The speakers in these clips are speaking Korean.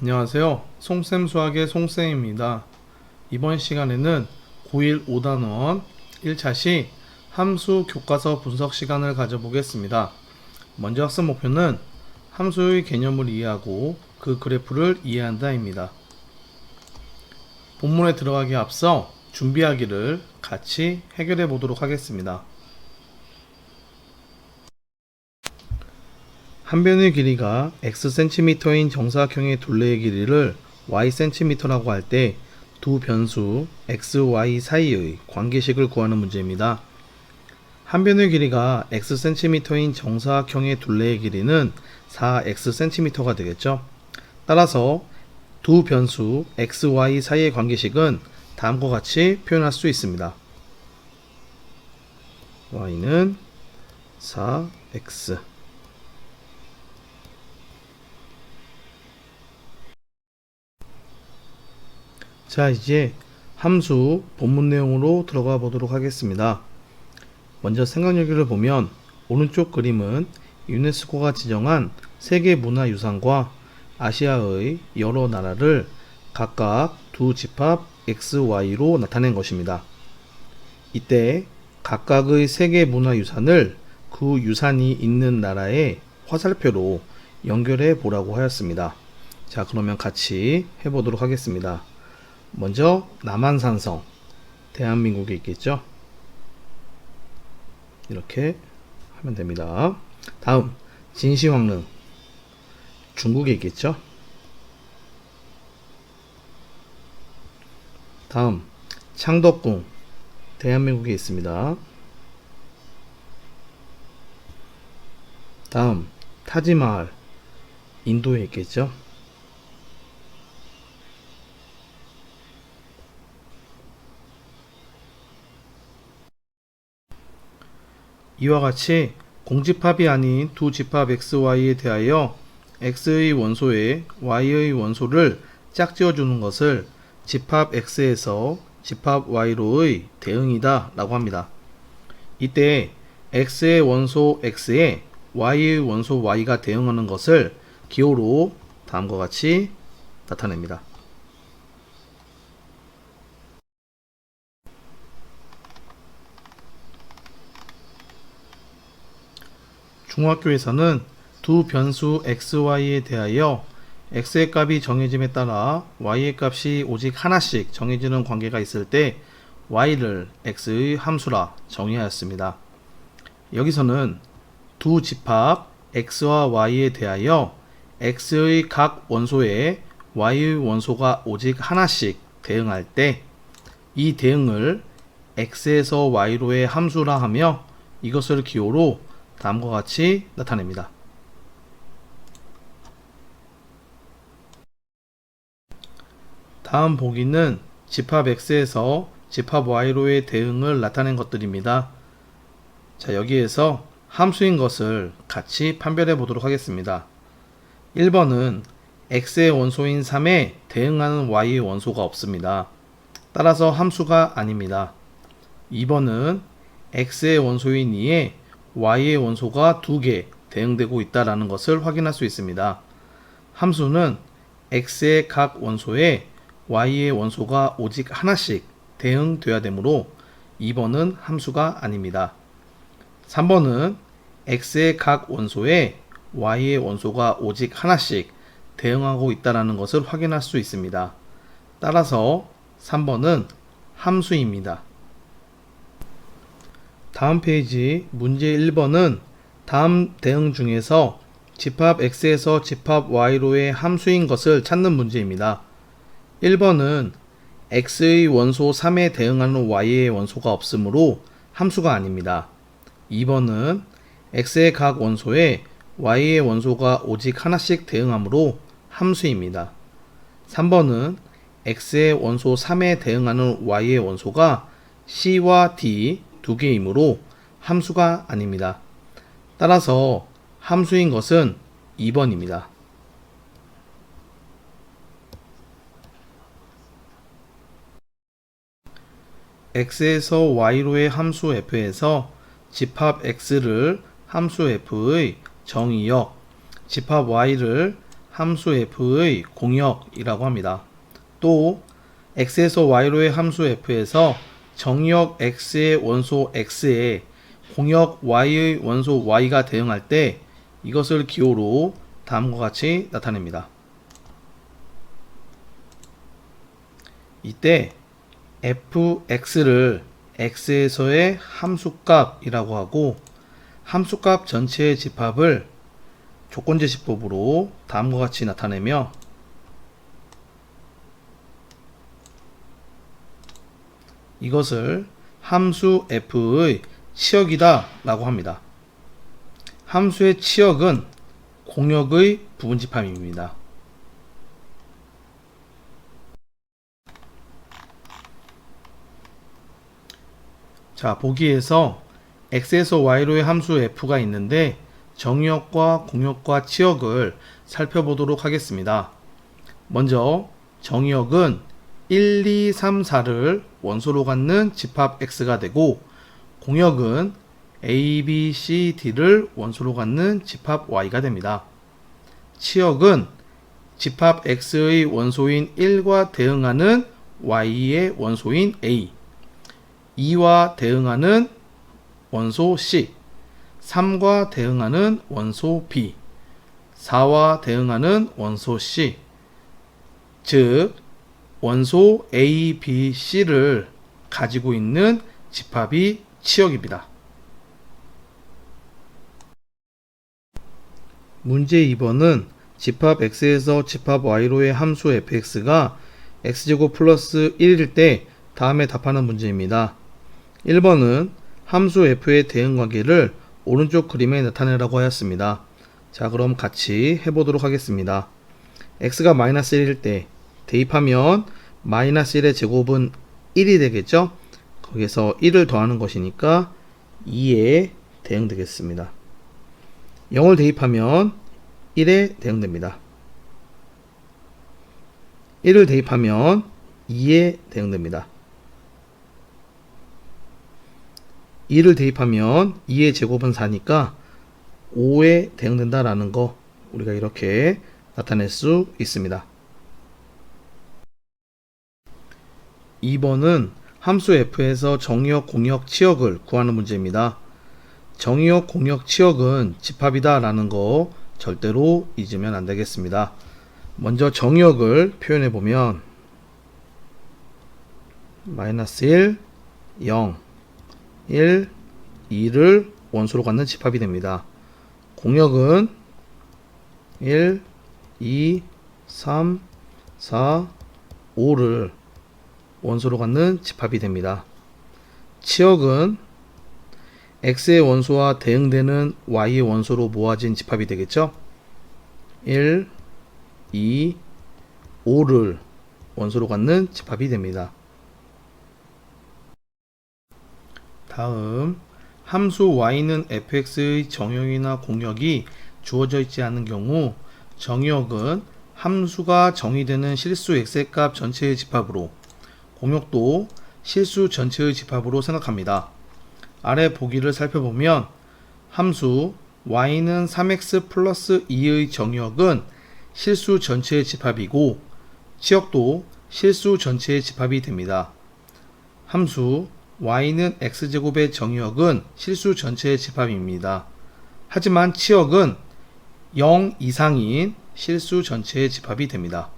안녕하세요. 송쌤 수학의 송쌤입니다. 이번 시간에는 고1 5단원 1차 시 함수 교과서 분석 시간을 가져보겠습니다. 먼저 학습 목표는 함수의 개념을 이해하고 그 그래프를 이해한다입니다. 본문에 들어가기 앞서 준비하기를 같이 해결해 보도록 하겠습니다. 한 변의 길이가 xcm인 정사각형의 둘레의 길이를 ycm라고 할 때 두 변수 x, y 사이의 관계식을 구하는 문제입니다. 한 변의 길이가 xcm인 정사각형의 둘레의 길이는 4xcm가 되겠죠. 따라서 두 변수 x, y 사이의 관계식은 다음과 같이 표현할 수 있습니다. y는 4x 자, 이제 함수 본문 내용으로 들어가 보도록 하겠습니다. 먼저 생각여기를 보면 오른쪽 그림은 유네스코가 지정한 세계 문화유산과 아시아의 여러 나라를 각각 두 집합 X, Y로 나타낸 것입니다. 이때 각각의 세계 문화유산을 그 유산이 있는 나라의 화살표로 연결해 보라고 하였습니다. 자, 그러면 같이 해보도록 하겠습니다. 먼저 남한산성, 대한민국에 있겠죠. 이렇게 하면 됩니다. 다음 진시황릉, 중국에 있겠죠. 다음 창덕궁, 대한민국에 있습니다. 다음 타지마할, 인도에 있겠죠. 이와 같이 공집합이 아닌 두 집합 XY에 대하여 X의 원소에 Y의 원소를 짝지어 주는 것을 집합 X에서 집합 Y로의 대응이다 라고 합니다. 이때 X의 원소 X에 Y의 원소 Y가 대응하는 것을 기호로 다음과 같이 나타냅니다. 중학교에서는 두 변수 xy에 대하여 x의 값이 정해짐에 따라 y의 값이 오직 하나씩 정해지는 관계가 있을 때 y를 x의 함수라 정의하였습니다. 여기서는 두 집합 x와 y에 대하여 x의 각 원소에 y의 원소가 오직 하나씩 대응할 때 이 대응을 x에서 y로의 함수라 하며 이것을 기호로 다음과 같이 나타냅니다. 다음 보기는 집합 X에서 집합 Y로의 대응을 나타낸 것들입니다. 자, 여기에서 함수인 것을 같이 판별해 보도록 하겠습니다. 1번은 X의 원소인 3에 대응하는 Y의 원소가 없습니다. 따라서 함수가 아닙니다. 2번은 X의 원소인 2에 Y의 원소가 2개 대응되고 있다는 것을 확인할 수 있습니다. 함수는 X의 각 원소에 Y의 원소가 오직 하나씩 대응되어야 되므로 2번은 함수가 아닙니다. 3번은 X의 각 원소에 Y의 원소가 오직 하나씩 대응하고 있다는 것을 확인할 수 있습니다. 따라서 3번은 함수입니다. 다음 페이지 문제 1번은 다음 대응 중에서 집합 X에서 집합 Y로의 함수인 것을 찾는 문제입니다. 1번은 X의 원소 3에 대응하는 Y의 원소가 없으므로 함수가 아닙니다. 2번은 X의 각 원소에 Y의 원소가 오직 하나씩 대응하므로 함수입니다. 3번은 X의 원소 3에 대응하는 Y의 원소가 C와 D 두 개이므로 함수가 아닙니다. 따라서 함수인 것은 2번입니다. X에서 Y로의 함수 F에서 집합 X를 함수 F의 정의역, 집합 Y를 함수 f의 공역이라고 합니다. 또 x에서 y로의 함수 f에서 정역 x의 원소 x에 공역 y의 원소 y가 대응할 때 이것을 기호로 다음과 같이 나타냅니다. 이때 fx를 x에서의 함수값이라고 하고 함수값 전체의 집합을 조건제시법으로 다음과 같이 나타내며 이것을 함수 f의 치역이다 라고 합니다. 함수의 치역은 공역의 부분집합입니다. 자, 보기에서 x에서 y로의 함수 f가 있는데 정역과 공역과 치역을 살펴보도록 하겠습니다. 먼저 정역은 1, 2, 3, 4를 원소로 갖는 집합 x가 되고 공역은 a, b, c, d를 원소로 갖는 집합 y가 됩니다. 치역은 집합 x의 원소인 1과 대응하는 y의 원소인 a, 2와 대응하는 원소 c, 3과 대응하는 원소 b, 4와 대응하는 원소 c, 즉 원소 a, b, c를 가지고 있는 집합이 치역입니다. 문제 2번은 집합 x에서 집합 y로의 함수 fx가 x제곱 플러스 1일 때 다음에 답하는 문제입니다. 1번은 함수 f의 대응관계를 오른쪽 그림에 나타내라고 하였습니다. 자, 그럼 같이 해보도록 하겠습니다. x가 마이너스 1일 때 대입하면 마이너스 1의 제곱은 1이 되겠죠? 거기서 1을 더하는 것이니까 2에 대응되겠습니다. 0을 대입하면 1에 대응됩니다. 1을 대입하면 2에 대응됩니다. 2를 대입하면 2의 제곱은 4니까 5에 대응된다라는 거 우리가 이렇게 나타낼 수 있습니다. 2번은 함수 f에서 정역, 공역, 치역을 구하는 문제입니다. 정역, 공역, 치역은 집합이다 라는 거 절대로 잊으면 안 되겠습니다. 먼저 정역을 표현해 보면 마이너스 1, 0, 1, 2를 원소로 갖는 집합이 됩니다. 공역은 1, 2, 3, 4, 5를 원소로 갖는 집합이 됩니다. 치역은 x의 원소와 대응되는 y의 원소로 모아진 집합이 되겠죠. 1, 2, 5를 원소로 갖는 집합이 됩니다. 다음 함수 y는 fx의 정역이나 공역이 주어져 있지 않은 경우 정역은 함수가 정의되는 실수 x의 값 전체의 집합으로 공역도 실수 전체의 집합으로 생각합니다. 아래 보기를 살펴보면 함수 y는 3x 플러스 2의 정역은 실수 전체의 집합이고 치역도 실수 전체의 집합이 됩니다. 함수 y는 x제곱의 정역은 실수 전체의 집합입니다. 하지만 치역은 0 이상인 실수 전체의 집합이 됩니다.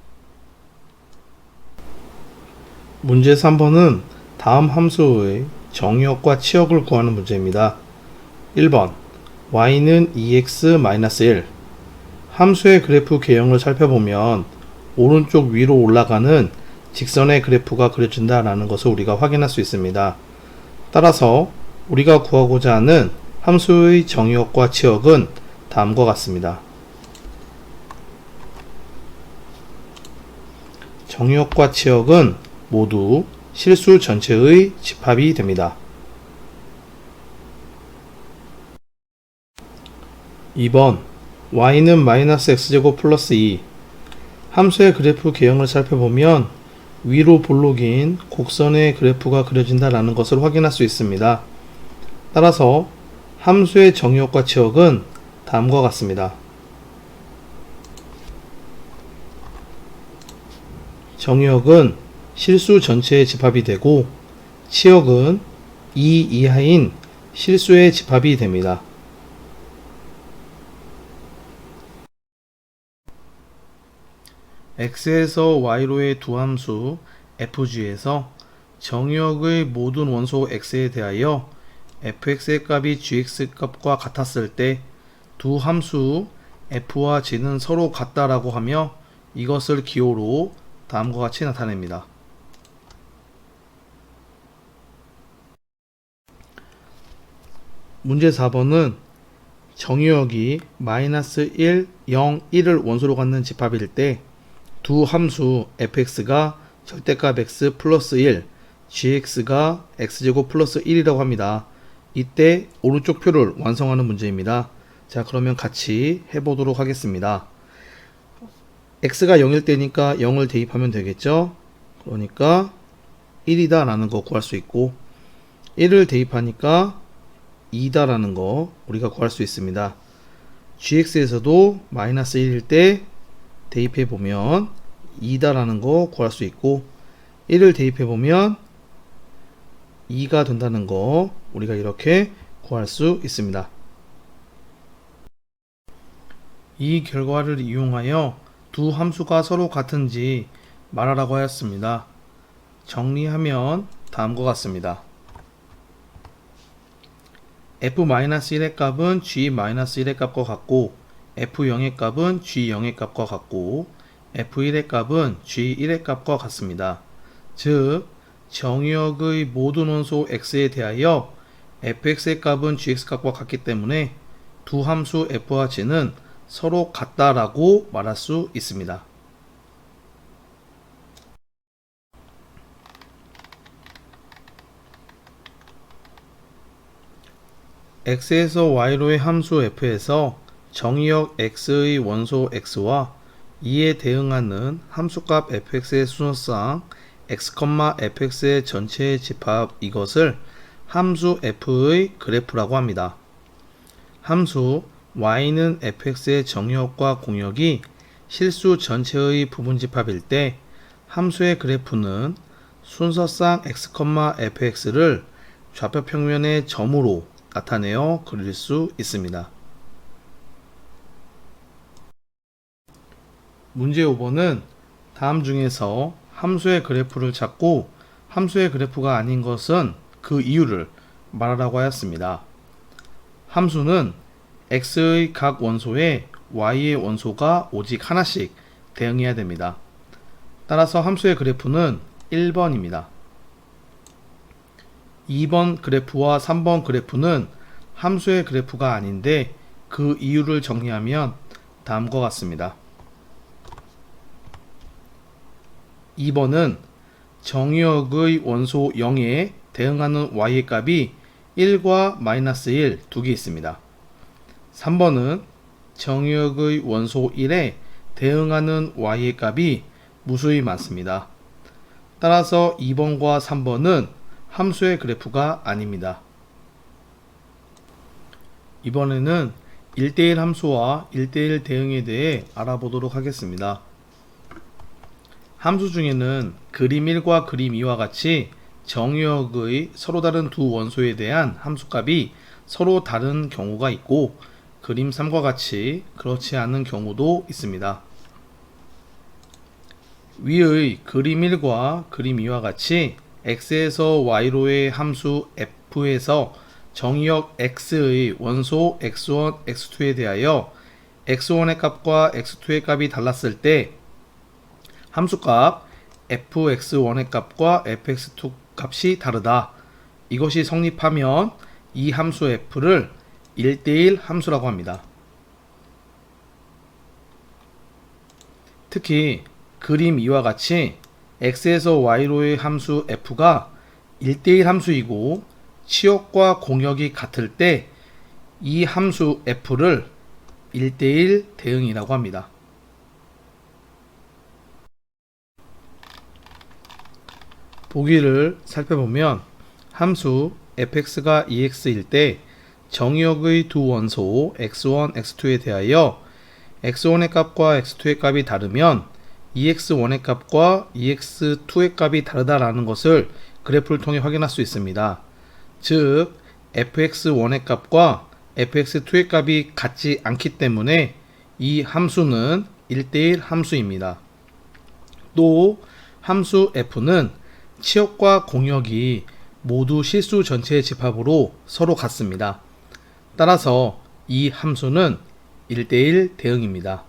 문제 3번은 다음 함수의 정역과 치역을 구하는 문제입니다. 1번 y는 2x-1 함수의 그래프 개형을 살펴보면 오른쪽 위로 올라가는 직선의 그래프가 그려진다 라는 것을 우리가 확인할 수 있습니다. 따라서 우리가 구하고자 하는 함수의 정역과 치역은 다음과 같습니다. 정역과 치역은 모두 실수 전체의 집합이 됩니다. 2번 y는 마이너스 x제곱 플러스 2 함수의 그래프 개형을 살펴보면 위로 볼록인 곡선의 그래프가 그려진다 라는 것을 확인할 수 있습니다. 따라서 함수의 정역과 치역은 다음과 같습니다. 정의역은 실수 전체의 집합이 되고 치역은 2 이하인 실수의 집합이 됩니다. x에서 y로의 두 함수 fg에서 정의역의 모든 원소 x에 대하여 fx의 값이 gx 값과 같았을 때 두 함수 f와 g는 서로 같다라고 하며 이것을 기호로 다음과 같이 나타냅니다. 문제 4번은 정의역이 마이너스 1, 0, 1을 원소로 갖는 집합일 때 두 함수 fx가 절대값 x 플러스 1, gx가 x제곱 플러스 1이라고 합니다. 이때 오른쪽 표를 완성하는 문제입니다. 자, 그러면 같이 해보도록 하겠습니다. x가 0일 때니까 0을 대입하면 되겠죠. 그러니까 1이다 라는 거 구할 수 있고 1을 대입하니까 2다 라는 거 우리가 구할 수 있습니다. gx에서도 마이너스 1일 때 대입해 보면 2다 라는 거 구할 수 있고 1을 대입해 보면 2가 된다는 거 우리가 이렇게 구할 수 있습니다. 이 결과를 이용하여 두 함수가 서로 같은지 말하라고 하였습니다. 정리하면 다음과 같습니다. f-1의 값은 g-1의 값과 같고 f0의 값은 g0의 값과 같고 f1의 값은 g1의 값과 같습니다. 즉 정의역의 모든 원소 x에 대하여 fx의 값은 gx 값과 같기 때문에 두 함수 f와 g는 서로 같다라고 말할 수 있습니다. x에서 y로의 함수 f에서 정의역 x의 원소 x와 이에 대응하는 함수값 fx의 순서상 x, fx의 전체의 집합 이것을 함수 f의 그래프라고 합니다. 함수 y는 fx의 정의역과 공역이 실수 전체의 부분집합일 때 함수의 그래프는 순서상 x, fx를 좌표 평면의 점으로 나타내어 그릴 수 있습니다. 문제 5번은 다음 중에서 함수의 그래프를 찾고 함수의 그래프가 아닌 것은 그 이유를 말하라고 하였습니다. 함수는 x의 각 원소에 y의 원소가 오직 하나씩 대응해야 됩니다. 따라서 함수의 그래프는 1번입니다. 2번 그래프와 3번 그래프는 함수의 그래프가 아닌데 그 이유를 정리하면 다음과 같습니다. 2번은 정의역의 원소 0에 대응하는 y의 값이 1과 마이너스 1 두 개 있습니다. 3번은 정의역의 원소 1에 대응하는 y의 값이 무수히 많습니다. 따라서 2번과 3번은 함수의 그래프가 아닙니다. 이번에는 1대1 함수와 1대1 대응에 대해 알아보도록 하겠습니다. 함수 중에는 그림 1과 그림 2와 같이 정의역의 서로 다른 두 원소에 대한 함수값이 서로 다른 경우가 있고 그림 3과 같이 그렇지 않은 경우도 있습니다. 위의 그림 1과 그림 2와 같이 x에서 y로의 함수 f에서 정의역 x의 원소 x1, x2에 대하여 x1의 값과 x2의 값이 달랐을 때 함수값 fx1의 값과 fx2 값이 다르다. 이것이 성립하면 이 함수 f를 1대1 함수라고 합니다. 특히 그림 2와 같이 x에서 y로의 함수 f가 1대1 함수이고 치역과 공역이 같을 때 이 함수 f를 1대1 대응이라고 합니다. 보기를 살펴보면 함수 fx가 ex일 때 정의역의 두 원소 x1, x2에 대하여 x1의 값과 x2의 값이 다르면 EX1의 값과 EX2의 값이 다르다라는 것을 그래프를 통해 확인할 수 있습니다. 즉 fx1의 값과 fx2의 값이 같지 않기 때문에 이 함수는 1대1 함수입니다. 또 함수 f는 치역과 공역이 모두 실수 전체의 집합으로 서로 같습니다. 따라서 이 함수는 1대1 대응입니다.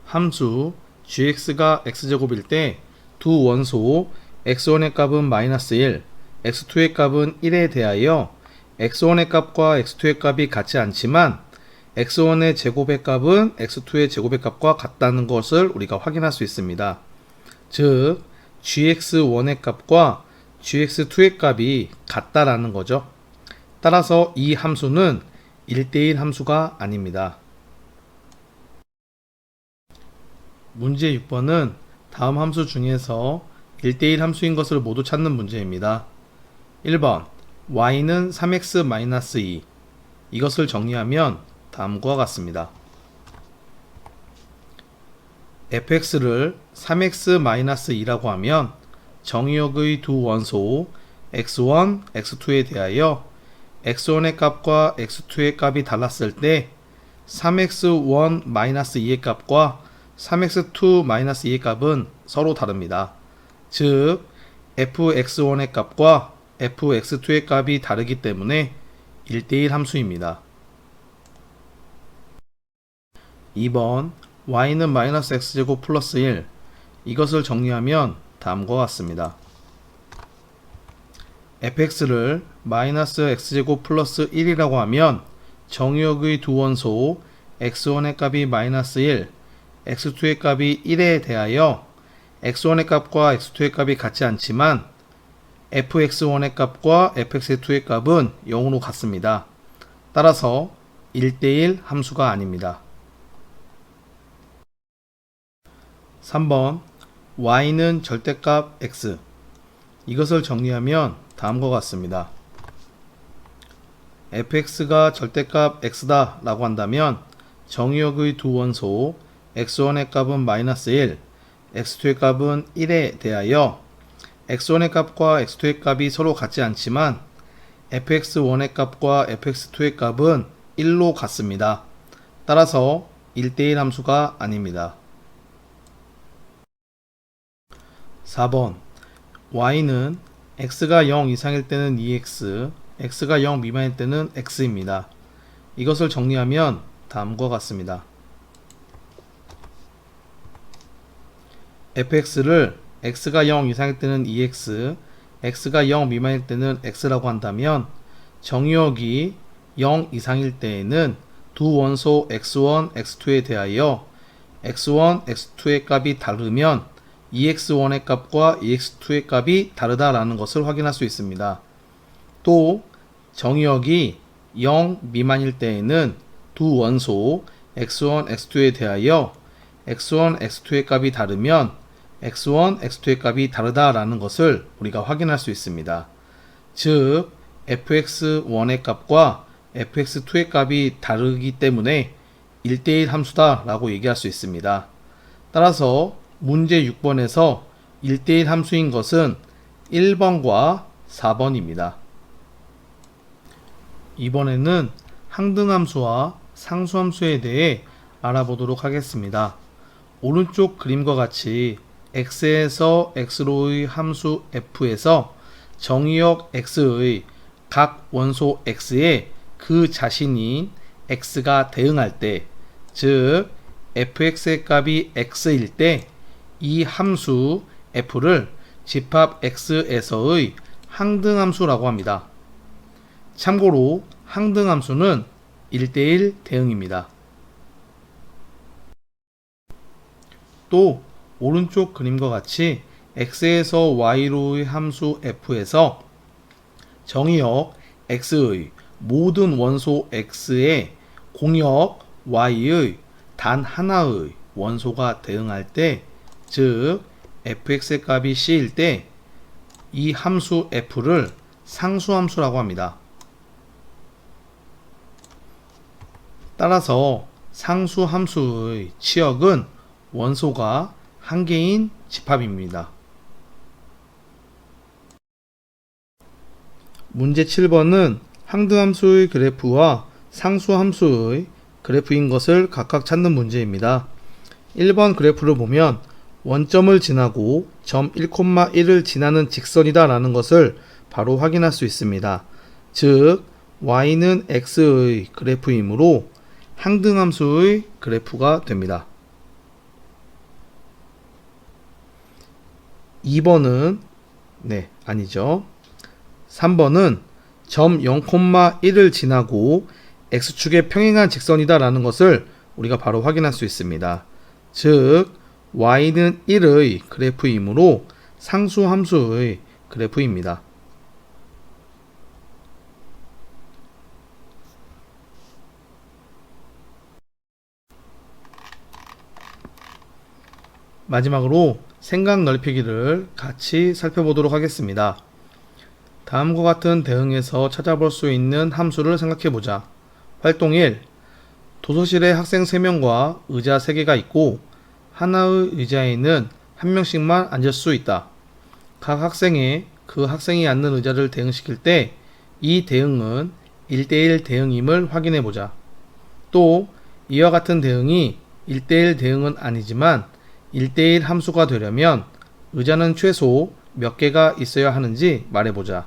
함수 gx가 x제곱일 때 두 원소 x1의 값은 마이너스 1, x2의 값은 1에 대하여 x1의 값과 x2의 값이 같지 않지만 x1의 제곱의 값은 x2의 제곱의 값과 같다는 것을 우리가 확인할 수 있습니다. 즉 gx1의 값과 gx2의 값이 같다라는 거죠. 따라서 이 함수는 1대1 함수가 아닙니다. 문제 6번은 다음 함수 중에서 1대1 함수인 것을 모두 찾는 문제입니다. 1번 y는 3x-2 이것을 정리하면 다음과 같습니다. fx를 3x-2라고 하면 정의역의 두 원소 x1, x2에 대하여 x1의 값과 x2의 값이 달랐을 때 3x1-2의 값과 3x2-2의 값은 서로 다릅니다. 즉 fx1의 값과 fx2의 값이 다르기 때문에 1대1 함수입니다. 2번 y는 마이너스 x제곱 플러스 1 이것을 정리하면 다음과 같습니다. fx를 마이너스 x제곱 플러스 1이라고 하면 정의역의 두 원소 x1의 값이 마이너스 1, x2의 값이 1에 대하여 x1의 값과 x2의 값이 같지 않지만 fx1의 값과 fx2의 값은 0으로 같습니다. 따라서 1대1 함수가 아닙니다. 3번 y는 절대값 x 이것을 정리하면 다음과 같습니다. fx가 절대값 x다 라고 한다면 정의역의 두 원소 x1의 값은 마이너스 1, x2의 값은 1에 대하여 x1의 값과 x2의 값이 서로 같지 않지만 fx1의 값과 fx2의 값은 1로 같습니다. 따라서 1대1 함수가 아닙니다. 4번 y는 x가 0 이상일 때는 2x, x가 0 미만일 때는 x입니다. 이것을 정리하면 다음과 같습니다. fx를 x가 0 이상일 때는 2x, x가 0 미만일 때는 x라고 한다면 정의역이 0 이상일 때에는 두 원소 x1, x2에 대하여 x1, x2의 값이 다르면 EX1의 값과 EX2의 값이 다르다라는 것을 확인할 수 있습니다. 또 정의역이 0 미만일 때에는 두 원소 x1, x2에 대하여 x1, x2의 값이 다르면 x1, x2의 값이 다르다라는 것을 우리가 확인할 수 있습니다. 즉 fx1의 값과 fx2의 값이 다르기 때문에 1대1 함수다 라고 얘기할 수 있습니다. 따라서 문제 6번에서 1대1 함수인 것은 1번과 4번입니다. 이번에는 항등함수와 상수함수에 대해 알아보도록 하겠습니다. 오른쪽 그림과 같이 x에서 x로의 함수 f에서 정의역 x의 각 원소 x에 그 자신인 x가 대응할 때, 즉 fx의 값이 x일 때 이 함수 f를 집합 x에서의 항등함수라고 합니다. 참고로 항등함수는 1대1 대응입니다. 또 오른쪽 그림과 같이 x에서 y로의 함수 f에서 정의역 x의 모든 원소 x에 공역 y의 단 하나의 원소가 대응할 때, 즉 fx의 값이 c일 때 이 함수 f를 상수함수라고 합니다. 따라서 상수 함수의 치역은 원소가 한 개인 집합입니다. 문제 7번은 항등함수의 그래프와 상수함수의 그래프인 것을 각각 찾는 문제입니다. 1번 그래프를 보면 원점을 지나고 점 1,1을 지나는 직선이다 라는 것을 바로 확인할 수 있습니다. 즉 y는 x의 그래프이므로 항등함수의 그래프가 됩니다. 2번은 아니죠. 3번은 점 0,1을 지나고 x축에 평행한 직선이다 라는 것을 우리가 바로 확인할 수 있습니다. 즉 y는 1의 그래프이므로 상수함수의 그래프입니다. 마지막으로 생각 넓히기를 같이 살펴보도록 하겠습니다. 다음과 같은 대응에서 찾아볼 수 있는 함수를 생각해보자. 활동 1. 도서실에 학생 3명과 의자 3개가 있고 하나의 의자에는 한 명씩만 앉을 수 있다. 각 학생에 그 학생이 앉는 의자를 대응시킬 때 이 대응은 1대1 대응임을 확인해보자. 또 이와 같은 대응이 1대1 대응은 아니지만 1대1 함수가 되려면 의자는 최소 몇 개가 있어야 하는지 말해보자.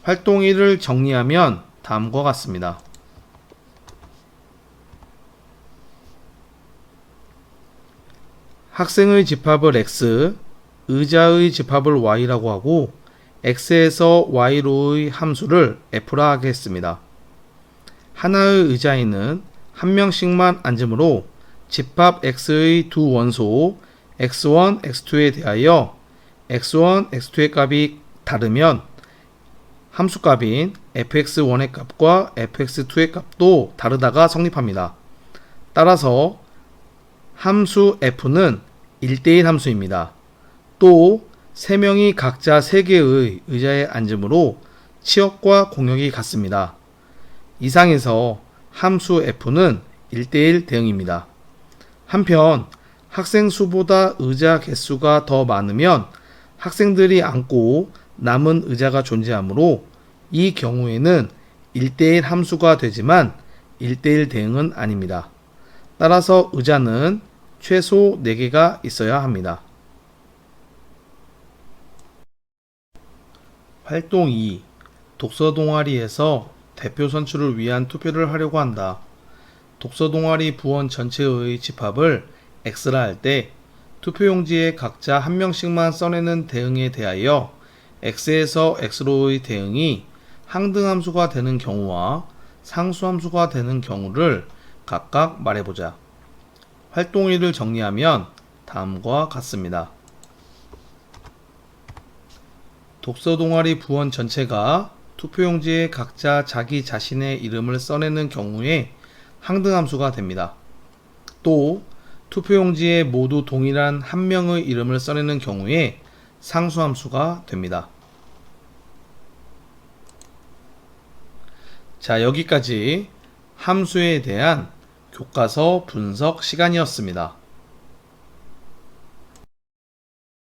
활동 1을 정리하면 다음과 같습니다. 학생의 집합을 x, 의자의 집합을 y라고 하고 x에서 y로의 함수를 f라 하겠습니다. 하나의 의자에는 한 명씩만 앉으므로 집합 x의 두 원소 x1, x2에 대하여 x1, x2의 값이 다르면 함수값인 fx1의 값과 fx2의 값도 다르다가 성립합니다. 따라서 함수 f는 1대1 함수입니다. 또 3명이 각자 3개의 의자에 앉으므로 치역과 공역이 같습니다. 이상에서 함수 f는 1대1 대응입니다. 한편 학생 수보다 의자 개수가 더 많으면 학생들이 앉고 남은 의자가 존재하므로 이 경우에는 1대1 함수가 되지만 1대1 대응은 아닙니다. 따라서 의자는 최소 4개가 있어야 합니다. 활동 2. 독서 동아리에서 대표 선출을 위한 투표를 하려고 한다. 독서 동아리 부원 전체의 집합을 x라 할 때 투표용지에 각자 한 명씩만 써내는 대응에 대하여 x에서 x로의 대응이 항등함수가 되는 경우와 상수함수가 되는 경우를 각각 말해보자. 활동 1을 정리하면 다음과 같습니다. 독서 동아리 부원 전체가 투표용지에 각자 자기 자신의 이름을 써내는 경우에 항등함수가 됩니다. 또 투표용지에 모두 동일한 한 명의 이름을 써내는 경우에 상수함수가 됩니다. 자, 여기까지 함수에 대한 교과서 분석 시간이었습니다.